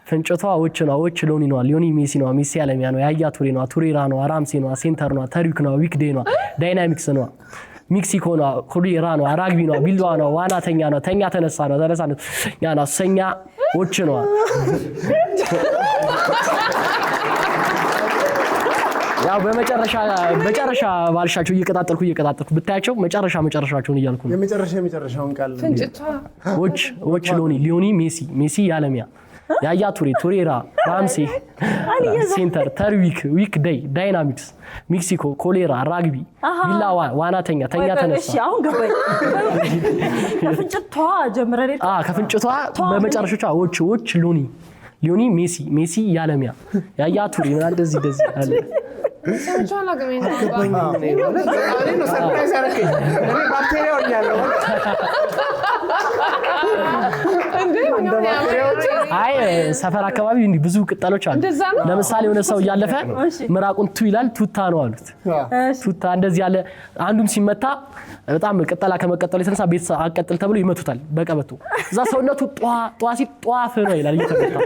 ፍንጭቷ ኦች ነው ኦች ሎኒ ነው ሊዮኒ ሜሲ ነው ሜሲ አለሚያ ነው ያያ ቱሬ ነው ቱሬራ ነው አራምሴ ነው ሴንተር ነው ተሪክ ነው ዊክዴ ነው ዳይናሚክስ ነው ሜክሲኮ ነው ኩሪራ ነው አራግቢ ነው ቢልዋ ነው ዋናተኛ ነው ተኛ ተነሳ ነው ያና ሰኛ ኦች ነው ያው በመጨረሻ ባልሻቸው እየቀጣጠልኩ ብታያቸው መጨረሻቸውን እያልኩ ነው የመጨረሻውን ቃል ኦች ሊዮኒ ሜሲ ያለሚያ ያያ ቱሬራ ራምሴ ሴንተር ተርዊክ ዊክዴይ ዳይናሚክስ ሜክሲኮ ኮሌራ ራግቢ ቢላዋ ዋናተኛ ተኛ ተነሳ እሺ አሁን ገባኝ ከፍንጭቷ ጀምረን ከፍንጭቷ በመጨረሻ ኦች ሊዮኒ ሜሲ ያለሚያ ያያ ቱሬ ምን እንደዚህ አለ ሰምቻላ ገመና ነው ሰርፕራይዝ አረከኝ እኔ ባክቴሪያው ያለው አይ ሰፈር አካባቢ እንዲ ብዙ ቅጠሎች አሉ ለምሳሌ የሆነ ሰው ያለፈ ምራቁን ቱ ይላል ቱታ ነው አሉት ቱታ እንደዚህ ያለ አንዱም ሲመታ በጣም ቅጠላ ከመቀጠሉ የተነሳ ቤት አቀጥል ተብሎ ይመቱታል በቀበቶ እዛ ሰውነቱ ጧሲ ጧፍ ነው ይላል እየተመታ